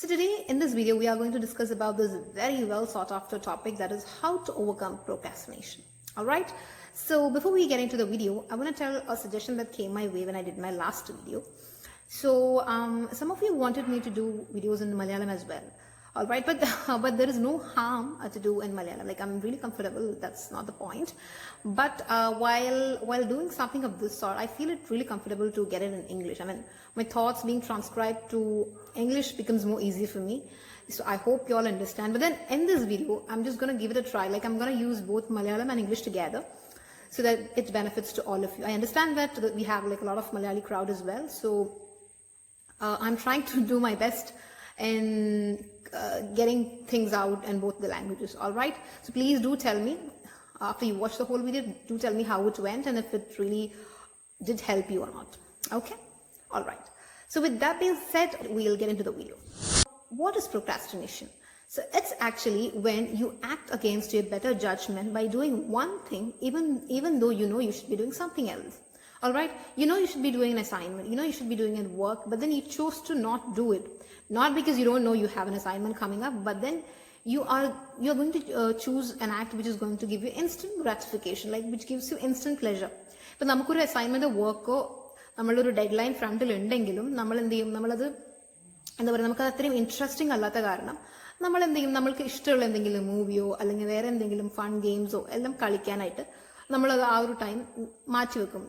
So today in this video we are going to discuss about this very well sought after topic, that is how to overcome procrastination. Alright, so before we get into the video, I want to tell a suggestion that came my way when I did my last video. So some of you wanted me to do videos in Malayalam as well. All right, but there is no harm to do in Malayalam. Like, I'm really comfortable. That's not the point. But while doing something of this sort, I feel it really comfortable to get it in English. I mean, my thoughts being transcribed to English becomes more easy for me. So I hope you all understand. But then in this video, I'm just going to give it a try. Like, I'm going to use both Malayalam and English together so that it benefits to all of you. I understand that we have like a lot of Malayali crowd as well. So I'm trying to do my best in getting things out in both the languages. All right, so please do tell me after you watch the whole video, do tell me how it went and if it really did help you or not. Okay, all right, so with that being said, we'll get into the video. What is procrastination? So it's actually when you act against your better judgment by doing one thing even though you know you should be doing something else. All right, you know you should be doing an assignment, you know you should be doing it work, but then you chose to not do it. Not because you don't know you have an assignment coming up, but then you're going to choose an act which is going to give you instant gratification, like which gives you instant pleasure. But നമുക്കൊരു assignment വർക്കോ നമ്മളൊരു dead line ഫ്രണ്ടിൽ ഉണ്ടെങ്കിലും നമ്മൾ എന്ത് ചെയ്യും, നമ്മളത് എന്താ പറയുക, നമുക്കത് അത്രയും ഇൻട്രസ്റ്റിംഗ് അല്ലാത്ത കാരണം നമ്മൾ എന്ത് ചെയ്യും, നമ്മൾക്ക് ഇഷ്ടമുള്ള എന്തെങ്കിലും മൂവിയോ അല്ലെങ്കിൽ വേറെ എന്തെങ്കിലും ഫൺ ഗെയിംസോ എല്ലാം കളിക്കാനായിട്ട് നമ്മളത് ആ ഒരു ടൈം മാറ്റിവെക്കും.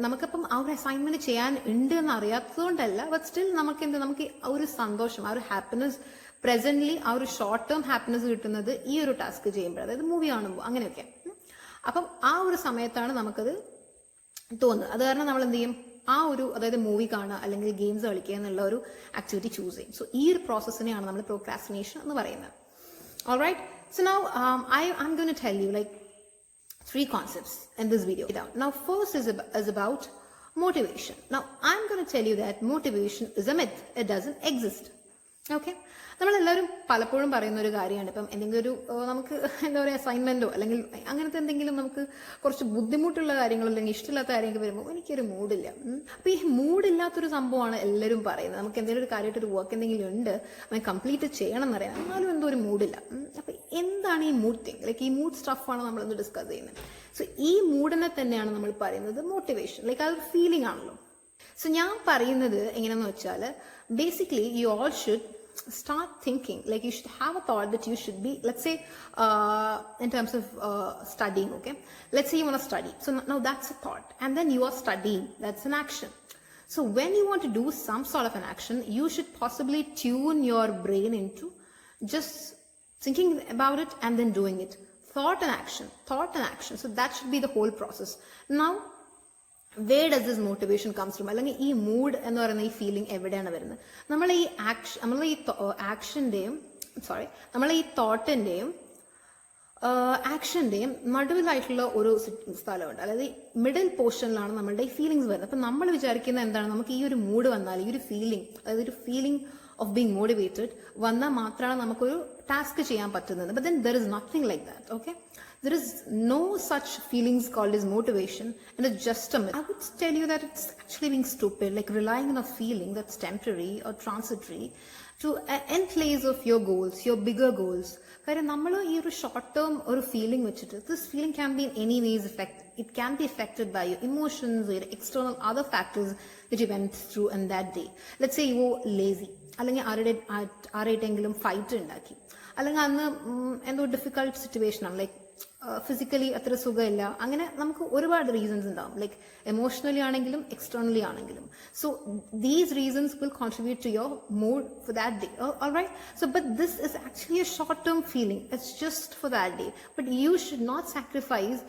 നമുക്കിപ്പം ആ ഒരു അസൈൻമെന്റ് ചെയ്യാൻ ഉണ്ട് എന്ന് അറിയാത്തതുകൊണ്ടല്ല, ബട്ട് സ്റ്റിൽ നമുക്ക് ആ ഒരു സന്തോഷം, ആ ഒരു ഹാപ്പിനെസ് പ്രസന്റ്ലി, ആ ഒരു ഷോർട്ട് ടേം ഹാപ്പിനെസ് കിട്ടുന്നത് ഈ ഒരു ടാസ്ക് ചെയ്യുമ്പോൾ, അതായത് മൂവി കാണുമ്പോൾ അങ്ങനെയൊക്കെ. അപ്പം ആ ഒരു സമയത്താണ് നമുക്കത് തോന്നുന്നത്. അത് കാരണം നമ്മൾ എന്ത് ചെയ്യും, ആ ഒരു, അതായത് മൂവി കാണുക അല്ലെങ്കിൽ ഗെയിംസ് കളിക്കുക എന്നുള്ള ഒരു ആക്ടിവിറ്റി ചൂസ് ചെയ്യും. സോ ഈ ഒരു പ്രോസസ്സിനെയാണ് നമ്മൾ പ്രോക്രാസ്റ്റിനേഷൻ എന്ന് പറയുന്നത്. Alright, so now I'm going to tell you like 3 concepts in this video. Now first is about motivation. Now I'm going to tell you that motivation is a myth. It doesn't exist. Okay, നമ്മളെല്ലാവരും പലപ്പോഴും പറയുന്ന ഒരു കാര്യമാണ്, ഇപ്പം എന്തെങ്കിലും ഒരു നമുക്ക് എന്താ പറയുക അസൈൻമെന്റോ അല്ലെങ്കിൽ അങ്ങനത്തെ എന്തെങ്കിലും നമുക്ക് കുറച്ച് ബുദ്ധിമുട്ടുള്ള കാര്യങ്ങളോ അല്ലെങ്കിൽ ഇഷ്ടമില്ലാത്ത കാര്യങ്ങൾ വരുമ്പോൾ എനിക്കൊരു മൂഡില്ല. അപ്പൊ ഈ മൂഡില്ലാത്തൊരു സംഭവമാണ് എല്ലാവരും പറയുന്നത്. നമുക്ക് എന്തെങ്കിലും ഒരു കാര്യമായിട്ട് ഒരു വർക്ക് എന്തെങ്കിലും ഉണ്ട്, അത് കംപ്ലീറ്റ് ചെയ്യണം എന്നറിയാം, എന്നാലും എന്തോ ഒരു മൂഡില്ല. അപ്പൊ എന്താണ് ഈ മൂഡ് തിങ്? ലൈക്ക് ഈ മൂഡ് സ്റ്റഫാണ് നമ്മളിന്ന് ഡിസ്കസ് ചെയ്യുന്നത്. സോ ഈ മൂഡിനെ തന്നെയാണ് നമ്മൾ പറയുന്നത് മോട്ടിവേഷൻ. ലൈക്ക് അതൊരു ഫീലിംഗ് ആണല്ലോ. സോ ഞാൻ പറയുന്നത് എങ്ങനെയാന്ന് വെച്ചാൽ, basically you all should start thinking, like you should have a thought that you should be, let's say in terms of studying. Okay, let's say you want to study, so now that's a thought, and then you are studying, that's an action. So when you want to do some sort of an action, you should possibly tune your brain into just thinking about it and then doing it. Thought and action, so that should be the whole process. Now where does this motivation comes from? അല്ലെങ്കിൽ ഈ mood എന്ന് പറയുന്ന ഈ feeling എവിടെയാണ് വരുന്നത്? നമ്മൾ ഈ തോട്ടിന്റെയും ആക്ഷന്റെയും നടുവിലായിട്ടുള്ള ഒരു സ്ഥലമുണ്ട്, അതായത് മിഡിൽ പോർഷനിലാണ് നമ്മളുടെ ഈ ഫീലിംഗ്സ് വരുന്നത്. അപ്പൊ നമ്മൾ വിചാരിക്കുന്നത് എന്താണ്, നമുക്ക് ഈ ഒരു മൂഡ് വന്നാൽ, ഈ ഒരു ഫീലിംഗ്, അതായത് ഒരു ഫീലിംഗ് of being motivated വന്നാൽ മാത്രമാണ് നമുക്കൊരു ടാസ്ക് ചെയ്യാൻ പറ്റുന്നത്. But then there is nothing like that. Okay, there is no such feelings called as motivation, and it's just a myth. I would tell you that it's actually being stupid, like relying on a feeling that's temporary or transitory to in place of your goals, your bigger goals. കാരണം നമ്മൾ ഈ ഒരു short term ഒരു feeling വെച്ചിട്ട്, this feeling can be in any ways it can be affected by your emotions or your external other factors that you went through in that day. Let's say you were lazy, അല്ലെങ്കിൽ ആരുടെയെങ്കിലും fight ഉണ്ടാക്കി, അല്ലെങ്കിൽ അന്ന് എന്തോ difficult situation ആണ്, like physically അത്ര സുഖമില്ല, അങ്ങനെ നമുക്ക് ഒരുപാട് റീസൺസ് ഉണ്ടാവും, ലൈക്ക് എമോഷണലി ആണെങ്കിലും എക്സ്റ്റേണലി ആണെങ്കിലും. So these reasons will contribute to your mood for that day. Alright, so but this is actually a short term feeling, it's just for that day. But you should not sacrifice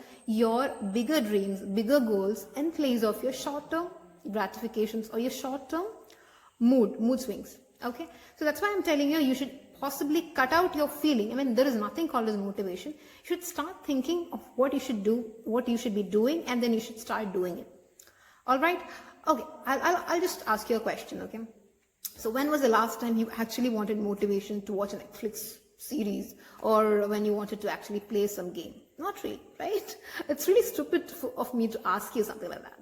your bigger dreams, bigger goals in place of your short-term gratifications or your short-term mood swings. Okay, so that's why I'm telling you, you should possibly cut out your feeling. I mean, there is nothing called as motivation. You should start thinking of what you should do, what you should be doing, and then you should start doing it. All right, okay, I'll just ask you a question. Okay, so when was the last time you actually wanted motivation to watch a Netflix series, or when you wanted to actually play some game? Not really, right? It's really stupid of me to ask you something like that.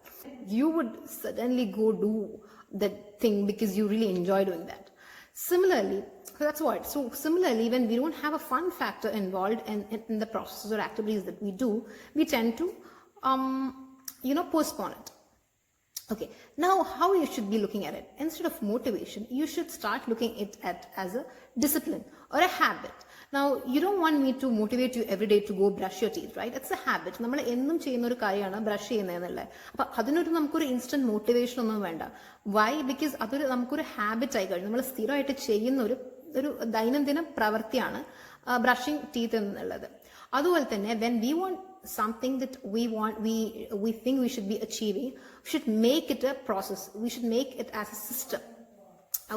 You would suddenly go do that thing because you really enjoy doing that. Similarly, that's what. So similarly, when we don't have a fun factor involved in the processes or activities that we do, we tend to postpone it. Okay, now how you should be looking at it? Instead of motivation, you should start looking at as a discipline or a habit. Now, you don't want me to motivate you every day to go brush your teeth, right? It's a habit. നമ്മൾ എന്നും ചെയ്യുന്ന ഒരു കാര്യമാണ് brush ചെയ്യുന്നതെന്നുള്ളത്. അപ്പൊ അതിനൊരു നമുക്കൊരു instant motivation ഒന്നും വേണ്ട. വൈ? ബിക്കോസ് അതൊരു നമുക്കൊരു ഹാബിറ്റ് ആയി കഴിഞ്ഞു. നമ്മൾ സ്ഥിരമായിട്ട് ചെയ്യുന്ന ഒരു ദൈനംദിന പ്രവൃത്തിയാണ് ബ്രഷിംഗ് ടീത്ത് എന്നുള്ളത്. അതുപോലെ തന്നെ when we want something that we think we should be achieving, we should make it a process. We should make it as a system.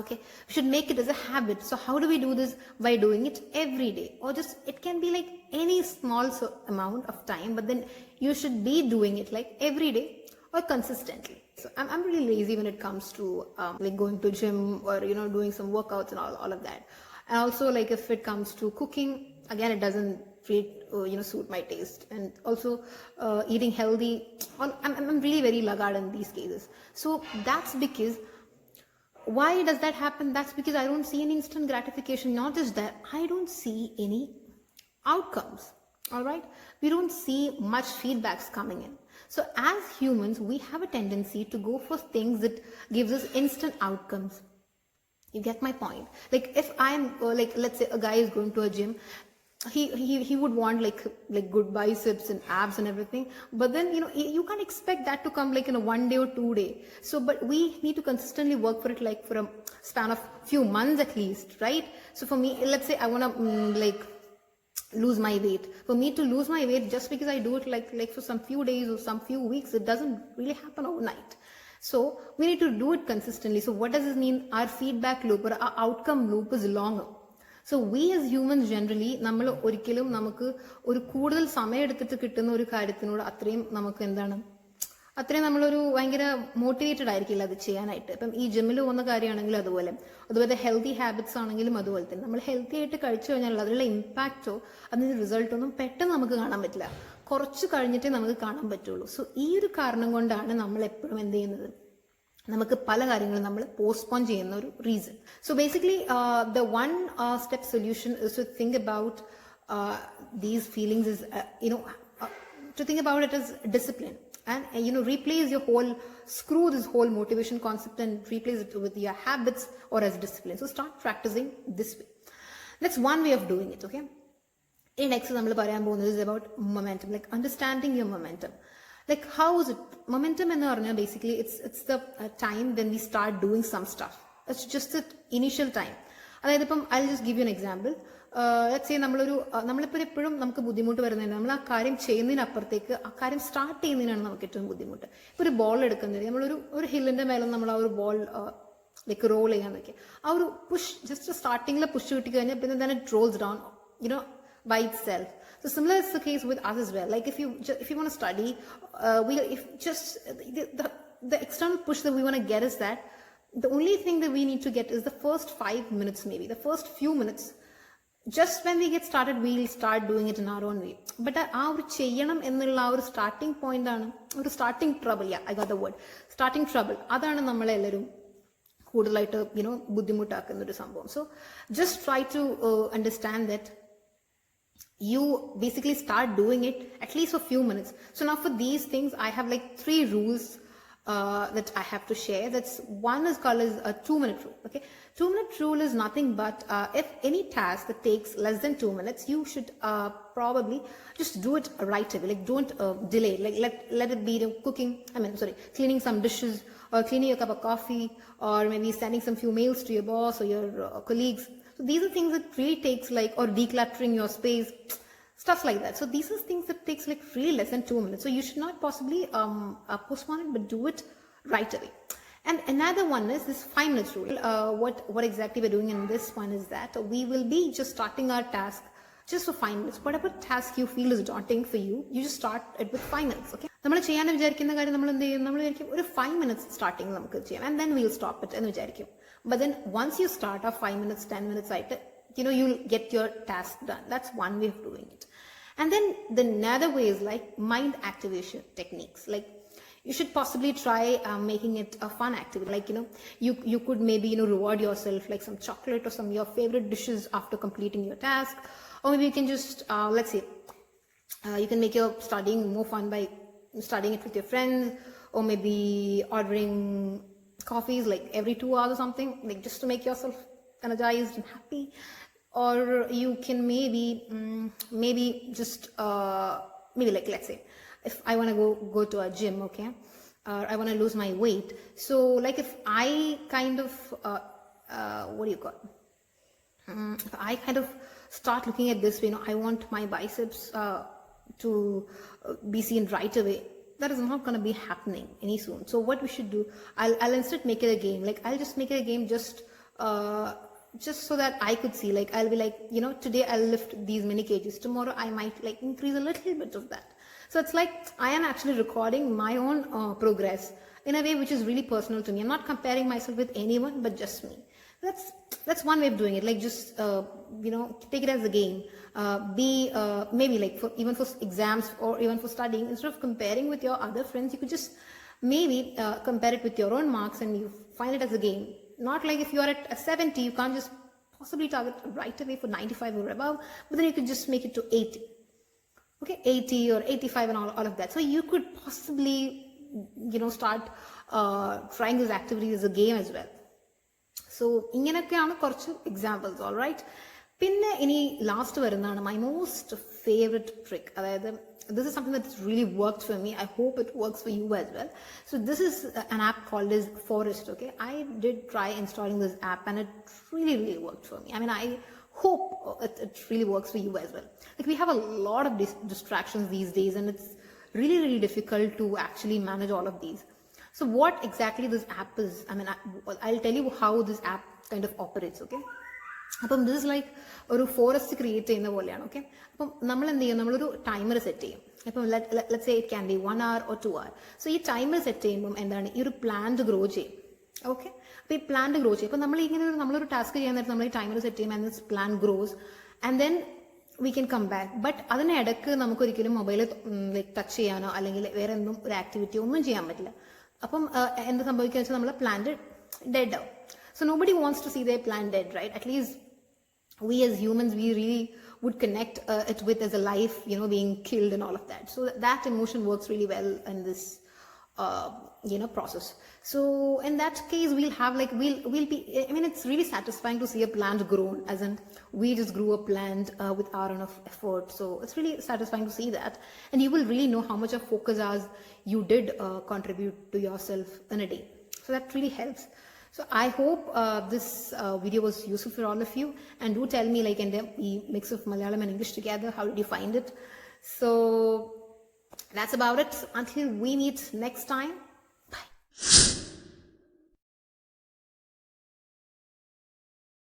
Okay, we should make it as a habit. So how do we do this? By doing it every day, or just it can be like any small amount of time, but then you should be doing it like every day or consistently. So I'm really lazy when it comes to like going to gym or doing some workouts and all of that. And also, like, if it comes to cooking, again, it doesn't really suit my taste. And also eating healthy, I'm really very laggard in these cases. So that's because, why does that happen? That's because I don't see any instant gratification. Not just that, I don't see any outcomes. All right, we don't see much feedbacks coming in. So as humans, we have a tendency to go for things that gives us instant outcomes. You get my point? Like, if I'm like, let's say a guy is going to a gym, he would want like good biceps and abs and everything, but then you can't expect that to come like in a 1 day or 2 day. So but we need to consistently work for it, like for a span of few months at least, right? So for me, let's say I want to lose my weight. For me to lose my weight, just because I do it like for some few days or some few weeks, it doesn't really happen overnight. So we need to do it consistently. So what does this mean? Our feedback loop or our outcome loop is longer. So we as humans generally, നമ്മൾ ഒരിക്കലും നമുക്ക് ഒരു കൂടുതൽ സമയം എടുത്തിട്ട് കിട്ടുന്ന ഒരു കാര്യത്തിനോട് അത്രയും നമ്മളൊരു ഭയങ്കര മോട്ടിവേറ്റഡ് ആയിരിക്കില്ല അത് ചെയ്യാനായിട്ട്. ഇപ്പം ഈ ജിമ്മിൽ പോകുന്ന കാര്യമാണെങ്കിലും അതുപോലെ ഹെൽത്തി ഹാബിറ്റ്സ് ആണെങ്കിലും അതുപോലെ തന്നെ നമ്മൾ ഹെൽത്തി ആയിട്ട് കഴിച്ചു കഴിഞ്ഞാൽ അതിലുള്ള ഇമ്പാക്റ്റോ അതിന്റെ റിസൾട്ടോ ഒന്നും പെട്ടെന്ന് നമുക്ക് കാണാൻ പറ്റില്ല. കുറച്ച് കഴിഞ്ഞിട്ടേ നമുക്ക് കാണാൻ പറ്റുള്ളൂ. സോ ഈ ഒരു കാരണം കൊണ്ടാണ് നമ്മൾ എപ്പോഴും എന്ത് ചെയ്യുന്നത്, നമുക്ക് പല കാര്യങ്ങളും നമ്മൾ പോസ്റ്റ്പോൺ ചെയ്യുന്ന ഒരു reason. So basically the one step solution is to think about these feelings is to think about it as discipline, and replace your whole screw this whole motivation concept and replace it with your habits or as discipline. So start practicing this way. That's one way of doing it. Okay, in next നമ്മൾ പറയാൻ പോകുന്നത് is about momentum, like understanding your momentum. Like, how is it? Momentum എന്ന് പറഞ്ഞാൽ basically it's the time when we start doing some stuff. It's just the initial time. അതായത് ഇപ്പം I'll just give you an example. Let's say നമ്മളിപ്പോൾ എപ്പോഴും നമുക്ക് ബുദ്ധിമുട്ട് വരുന്നതിന് നമ്മൾ ആ കാര്യം ചെയ്യുന്നതിനപ്പുറത്തേക്ക് ആ കാര്യം സ്റ്റാർട്ട് ചെയ്യുന്നതിനാണ് നമുക്ക് ഏറ്റവും ബുദ്ധിമുട്ട്. ഇപ്പോൾ ഒരു ബോൾ എടുക്കുന്നത്, നമ്മളൊരു ഹില്ലിന്റെ മേലെ നമ്മൾ ആ ഒരു ബോൾ ലൈക്ക് റോൾ ചെയ്യാൻ നോക്കി, ആ ഒരു പുഷ് ജസ്റ്റ് സ്റ്റാർട്ടിങ്ങിൽ പുഷ് കിട്ടി കഴിഞ്ഞാൽ പിന്നെ തന്നെ it rolls down by itself. So similar is the case with us as well. Like if you want to study, the external push that we want to get is that the only thing that we need to get is the first 5 minutes, maybe the first few minutes. Just when we get started, we'll start doing it in our own way. But ആ ഒരു ചെയ്യണം എന്നുള്ള ആ ഒരു starting point ആണ് ഒരു starting trouble. I got the word, starting trouble. അതാണ് നമ്മളെല്ലാവരും കൂടുതലായിട്ട് ബുദ്ധിമുട്ടാക്കുന്ന ഒരു സംഭവം. So just try to understand that you basically start doing it at least for a few minutes. So now for these things, I have like 3 rules that I have to share. That's one is called as a 2-minute rule. Okay, 2-minute rule is nothing but if any task that takes less than 2 minutes, you should probably just do it right away. Like, don't delay. Like let it be cleaning some dishes or cleaning a cup of coffee or maybe sending some few mails to your boss or your colleagues. So these are things that really takes or decluttering your space, stuff like that. So these are things that takes like really less than 2 minutes. So you should not possibly postpone it, but do it right away. And another one is this 5 minutes rule. What exactly we're doing in this one is that we will be just starting our task just for 5 minutes. Whatever task you feel is daunting for you, you just start it with 5 minutes. Okay, നമ്മൾ ചെയ്യാൻ വിചാരിക്കുന്ന കാര്യം നമ്മൾ എന്ത് ചെയ്യും, നമ്മൾ വിചാരിക്കും ഒരു 5 minutes സ്റ്റാർട്ടിങ് നമുക്ക് ചെയ്യാം, and then we'll stop it എന്ന് വിചാരിക്കും. But then once you start off 5 minutes, 10 minutes ആയിട്ട് you'll get your task done. That's one way of doing it. And then the another way is like mind activation techniques. Like you should possibly try making it a fun activity. Like, you could maybe, reward yourself like some chocolate or some of your favorite dishes after completing your task. Or maybe you can just, let's say, you can make your studying more fun by studying it with your friends, or maybe ordering coffees like every 2 hours or something, like just to make yourself energized and happy. Or you can maybe just maybe like, let's say, if I want to go to a gym, okay, or I want to lose my weight. So like if I kind of what do you call if I kind of start looking at this way, I want my biceps to be seen right away. That is not going to be happening any soon. So what we should do, I'll instead make it a game. Like I'll just make it a game just so that I could see. Like I'll be like, today I'll lift these many kgs. Tomorrow I might like increase a little bit of that. So it's like I am actually recording my own progress in a way which is really personal to me. I'm not comparing myself with anyone but just me. That's one way of doing it. Like just take it as a game. Maybe like even for exams or even for studying, instead of comparing with your other friends, you could just maybe compare it with your own marks, and you find it as a game. Not like if you're at a 70, you can't just possibly target right away for 95 or above, but then you could just make it to 80. Okay, 80 or 85 and all of that. So you could possibly, start trying these activities as a game as well. So ഇങ്ങനെയൊക്കെയാണ് കുറച്ച് examples. All right. പിന്നെ ഇനി last വരുന്നതാണ് my most favourite trick. അതായത് this is something that's really worked for me. I hope it works for you as well. So this is an app called as Forest. Okay, I did try installing this app and it really worked for me. I mean, I hope it really works for you as well. Like we have a lot of distractions these days, and it's really difficult to actually manage all of these. So what exactly this app is, I mean, I'll tell you how this app kind of operates. Okay, അപ്പം this is like ഒരു forest create ചെയ്യുന്ന പോലെയാണ്. Okay, അപ്പം നമ്മൾ എന്ത് ചെയ്യും, നമ്മളൊരു timer set ചെയ്യും. ഇപ്പം let's say it can be 1 hour or 2 hours. So ഈ ടൈമർ സെറ്റ് ചെയ്യുമ്പം എന്താണ്, ഈ ഒരു പ്ലാന്റ് ഗ്രോ ചെയ്യും. ഓക്കെ, അപ്പോൾ ഈ പ്ലാന്റ് ഗ്രോ ചെയ്യും. അപ്പം നമ്മളൊരു ടാസ്ക് ചെയ്യാൻ നേരത്തെ നമ്മൾ ഈ ടൈമർ സെറ്റ് ചെയ്യും, and this plant grows and then we can come back. But അതിനിടക്ക് നമുക്കൊരിക്കലും മൊബൈൽ ലൈക്ക് ടച്ച് ചെയ്യാനോ അല്ലെങ്കിൽ വേറെ എന്തും ഒരു ആക്ടിവിറ്റിയോ ഒന്നും ചെയ്യാൻ പറ്റില്ല. അപ്പം എന്ത് സംഭവിക്കുക വെച്ചാൽ നമ്മളെ പ്ലാന്റ് ഡെഡ് ആവും. So nobody wants to see their plant dead, right? At least we as humans, we really would connect it with as a life, being killed and all of that. So that emotion works really well in this, process. So in that case, we'll have like, we'll be, I mean, it's really satisfying to see a plant grown, as in we just grew a plant with our own effort. So it's really satisfying to see that. And you will really know how much of focus hours you did contribute to yourself in a day. So that really helps. So I hope this video was useful for all of you, and do tell me, like, in the mix of Malayalam and English together, how did you find it? So that's about it. Until we meet next time,